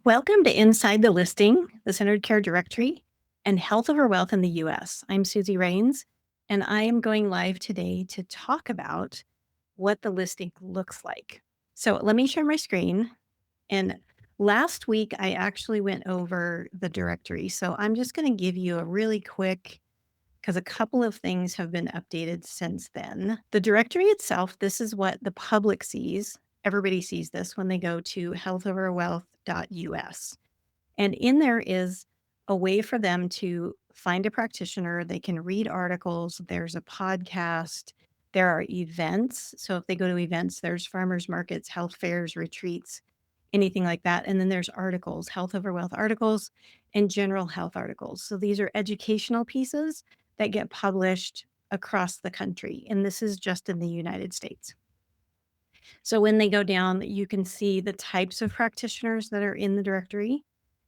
Welcome to Inside the Listing, the Centered Care Directory, and Health Over Wealth in the U.S. I'm Susie Rains, and I am going live today to talk about what the listing looks like. So let me share my screen. And last week, I actually went over the directory. So I'm just going to give you a really quick, because a couple of things have been updated since then. The directory itself, this is what the public sees. Everybody sees this when they go to healthoverwealth.us. And in there is a way for them to find a practitioner. They can read articles. There's a podcast. There are events. So if they go to events, there's farmers markets, health fairs, retreats, anything like that. And then there's articles, health over wealth articles, and general health articles. So these are educational pieces that get published across the country. And this is just in the United States. So when they go down, you can see the types of practitioners that are in the directory,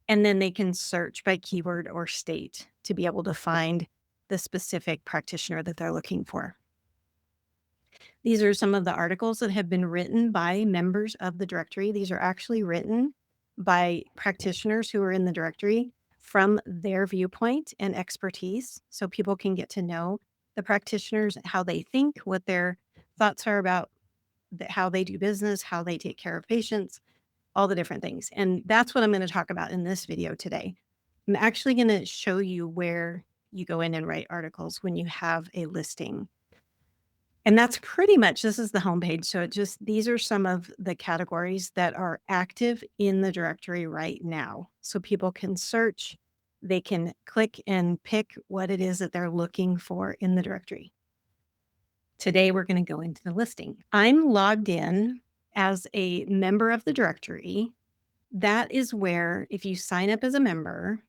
and then they can search by keyword or state to be able to find the specific practitioner that they're looking for. These are some of the articles that have been written by members of the directory. These are actually written by practitioners who are in the directory from their viewpoint and expertise, so people can get to know the practitioners, how they think, what their thoughts are about how they do business, how they take care of patients, all the different things. And that's what I'm going to talk about in this video today. I'm actually going to show you where you go in and write articles when you have a listing. And that's pretty much, this is the homepage. So these are some of the categories that are active in the directory right now. So people can search, they can click and pick what it is that they're looking for in the directory. Today, we're going to go into the listing. I'm logged in as a member of the directory. That is where, if you sign up as a member,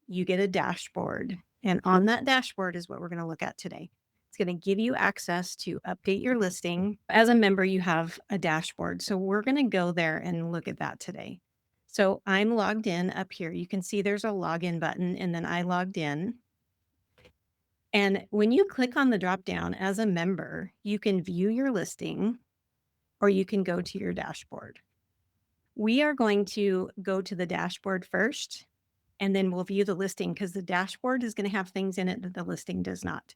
you get a dashboard. And on that dashboard is what we're going to look at today. It's going to give you access to update your listing. As a member, you have a dashboard. So we're going to go there and look at that today. So I'm logged in up here. You can see there's a login button, and then I logged in. And when you click on the drop down as a member, you can view your listing or you can go to your dashboard. We are going to go to the dashboard first, and then we'll view the listing because the dashboard is going to have things in it that the listing does not.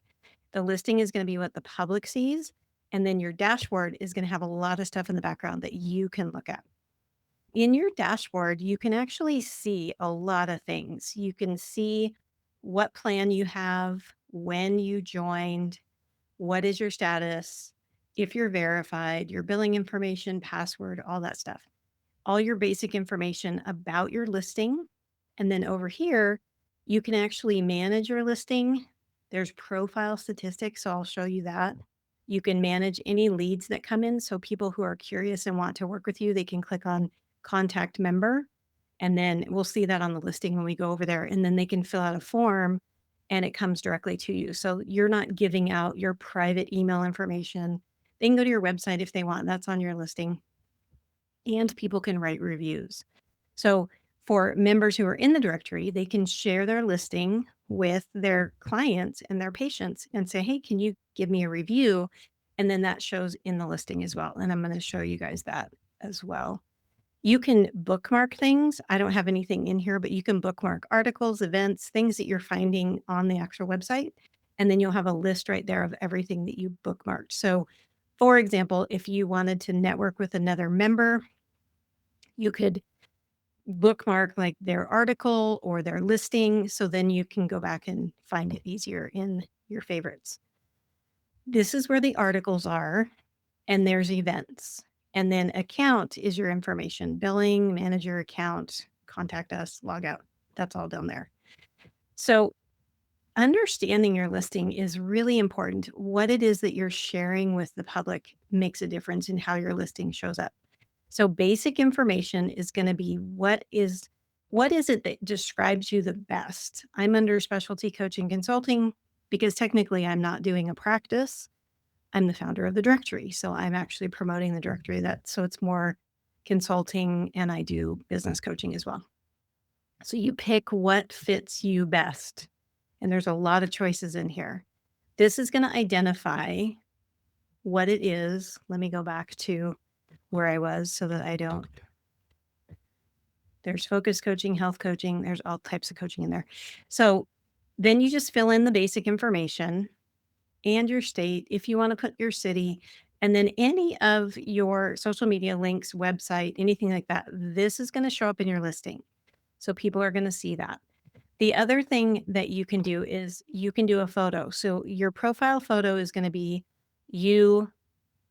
The listing is going to be what the public sees, and then your dashboard is going to have a lot of stuff in the background that you can look at. In your dashboard, you can actually see a lot of things. You can see what plan you have, when you joined, what is your status, if you're verified, your billing information, password, all that stuff. All your basic information about your listing. And then over here, you can actually manage your listing. There's profile statistics, so I'll show you that. You can manage any leads that come in. So people who are curious and want to work with you, they can click on contact member. And then we'll see that on the listing when we go over there. And then they can fill out a form and it comes directly to you. So you're not giving out your private email information. They can go to your website if they want. That's on your listing. And people can write reviews. So for members who are in the directory, they can share their listing with their clients and their patients and say, hey, can you give me a review? And then that shows in the listing as well. And I'm going to show you guys that as well. You can bookmark things. I don't have anything in here, but you can bookmark articles, events, things that you're finding on the actual website. And then you'll have a list right there of everything that you bookmarked. So for example, if you wanted to network with another member, you could bookmark like their article or their listing. So then you can go back and find it easier in your favorites. This is where the articles are, and there's events. And then account is your information, billing, manage your account, contact us, log out. That's all down there. So understanding your listing is really important. What it is that you're sharing with the public makes a difference in how your listing shows up. So basic information is going to be what is it that describes you the best? I'm under specialty coaching consulting because technically I'm not doing a practice. I'm the founder of the directory. So I'm actually promoting the directory so it's more consulting, and I do business coaching as well. So you pick what fits you best. And there's a lot of choices in here. This is going to identify what it is. Let me go back to where I was so that I don't There's focus coaching, health coaching, there's all types of coaching in there. So then you just fill in the basic information and your state, if you want to put your city, and then any of your social media links, website, anything like that. This is going to show up in your listing. So people are going to see that. The other thing that you can do is you can do a photo. So your profile photo is going to be you,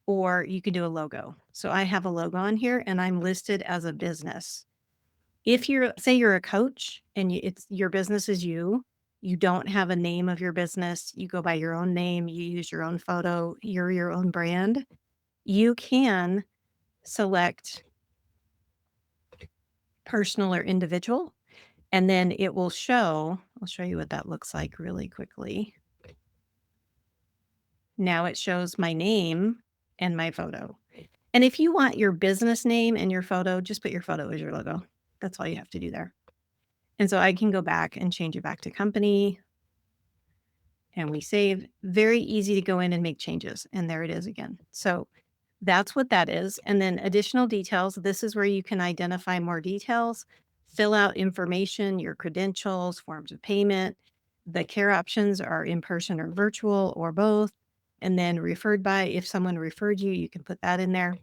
or you can do a logo. So I have a logo on here and I'm listed as a business. If you're, say you're a coach and it's your business is you don't have a name of your business, you go by your own name, you use your own photo, you're your own brand, you can select personal or individual, and then it will show, I'll show you what that looks like really quickly. Now it shows my name and my photo. And if you want your business name and your photo, just put your photo as your logo. That's all you have to do there. And so I can go back and change it back to company, and we save. Very easy to go in and make changes. And there it is again. So that's what that is. And then additional details. This is where you can identify more details, fill out information, your credentials, forms of payment. The care options are in person or virtual or both. And then referred by, if someone referred you, you can put that in there.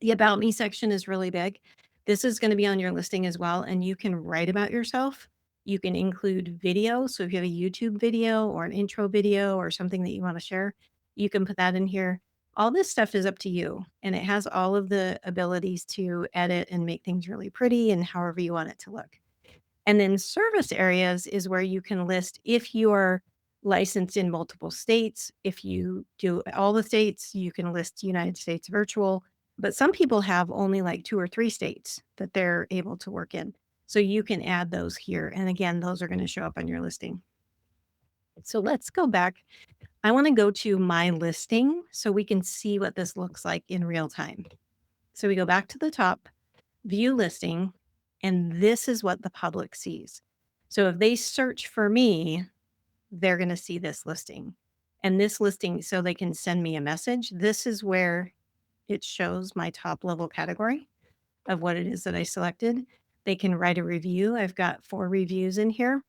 The About Me section is really big. This is going to be on your listing as well, and you can write about yourself. You can include video. So if you have a YouTube video or an intro video or something that you want to share, you can put that in here. All this stuff is up to you, and it has all of the abilities to edit and make things really pretty and however you want it to look. And then service areas is where you can list if you are licensed in multiple states. If you do all the states, you can list United States virtual. But some people have only like 2 or 3 states that they're able to work in. So you can add those here. And again, those are going to show up on your listing. So let's go back. I want to go to my listing so we can see what this looks like in real time. So we go back to the top, view listing, and this is what the public sees. So if they search for me, they're going to see this listing. And this listing, so they can send me a message. This is where it shows my top level category of what it is that I selected. They can write a review. I've got 4 reviews in here.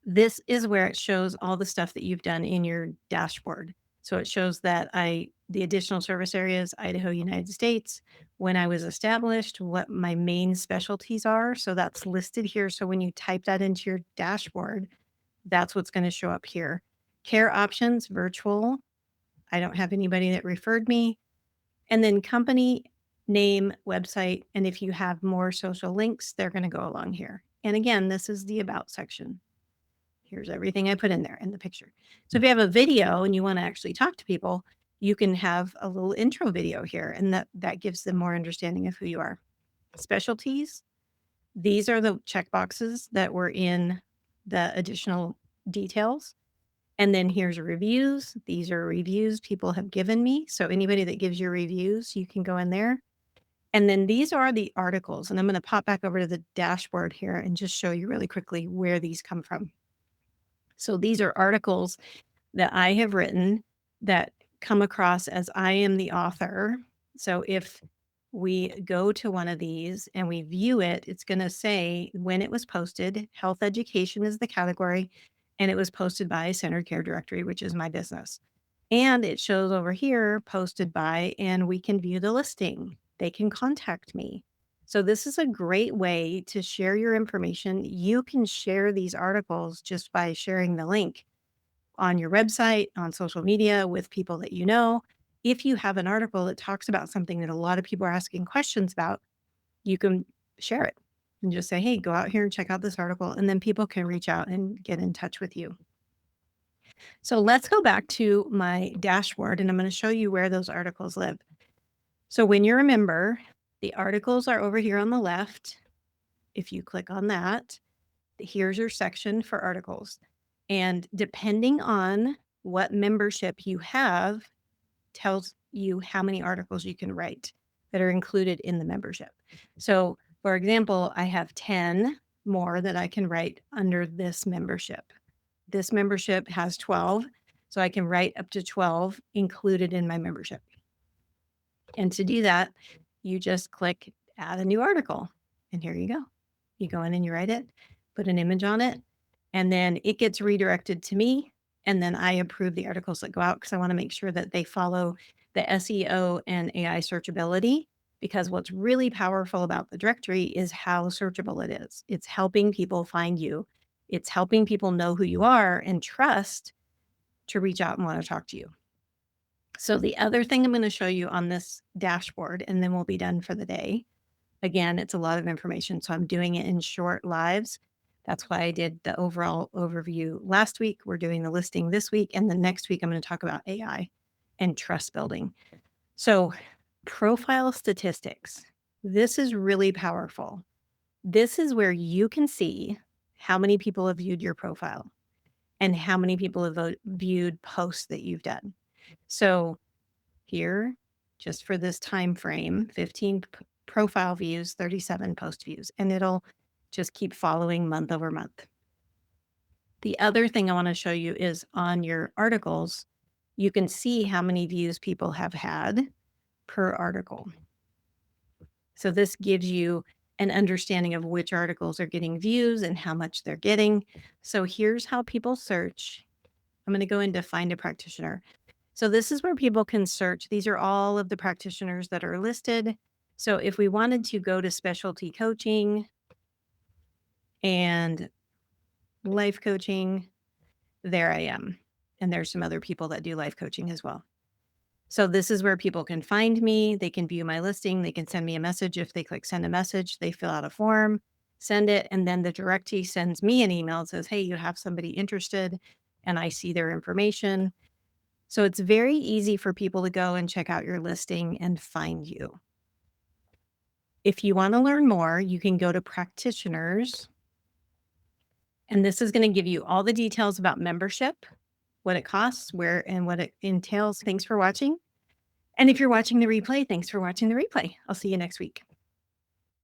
This is where it shows all the stuff that you've done in your dashboard. So it shows that the additional service areas, Idaho, United States, when I was established, what my main specialties are. So that's listed here. So when you type that into your dashboard, that's what's going to show up here. Care options, virtual. I don't have anybody that referred me. And then company, name, website. And if you have more social links, they're going to go along here. And again, this is the about section. Here's everything I put in there in the picture. So if you have a video and you want to actually talk to people, you can have a little intro video here, and that gives them more understanding of who you are. Specialties. These are the check boxes that were in the additional details. And then here's reviews. These are reviews people have given me. So anybody that gives you reviews, you can go in there. And then these are the articles. And I'm going to pop back over to the dashboard here and just show you really quickly where these come from. So these are articles that I have written that come across as I am the author. So if we go to one of these and we view it, it's going to say when it was posted, health education is the category, and it was posted by Centered Care Directory, which is my business. And it shows over here, posted by, and we can view the listing. They can contact me. So this is a great way to share your information. You can share these articles just by sharing the link on your website, on social media, with people that you know. If you have an article that talks about something that a lot of people are asking questions about, you can share it and just say, hey, go out here and check out this article. And then people can reach out and get in touch with you. So let's go back to my dashboard, and I'm going to show you where those articles live. So when you're a member, the articles are over here on the left. If you click on that, here's your section for articles. And depending on what membership you have, tells you how many articles you can write that are included in the membership. So, for example, I have 10 more that I can write under this membership. This membership has 12, so I can write up to 12 included in my membership. And to do that, you just click add a new article. And here you go. You go in and you write it, put an image on it, and then it gets redirected to me. And then I approve the articles that go out because I want to make sure that they follow the SEO and AI searchability. Because what's really powerful about the directory is how searchable it is. It's helping people find you, it's helping people know who you are and trust to reach out and want to talk to you. So, the other thing I'm going to show you on this dashboard, and then we'll be done for the day. Again, it's a lot of information, so I'm doing it in short lives. That's why I did the overall overview last week. We're doing the listing this week, and the next week I'm going to talk about AI and trust building. So, profile statistics. This is really powerful. This is where you can see how many people have viewed your profile and how many people have viewed posts that you've done. So, here, just for this time frame, 15 profile views, 37 post views, and it'll just keep following month over month. The other thing I want to show you is on your articles, you can see how many views people have had per article. So this gives you an understanding of which articles are getting views and how much they're getting. So here's how people search. I'm going to go into Find a Practitioner. So this is where people can search. These are all of the practitioners that are listed. So if we wanted to go to specialty coaching and life coaching, there I am. And there's some other people that do life coaching as well. So this is where people can find me. They can view my listing. They can send me a message. If they click send a message, they fill out a form, send it, and then the directee sends me an email and says, hey, you have somebody interested, and I see their information. So it's very easy for people to go and check out your listing and find you. If you want to learn more, you can go to practitioners. And this is going to give you all the details about membership, what it costs, where, and what it entails. Thanks for watching. And if you're watching the replay, thanks for watching the replay. I'll see you next week.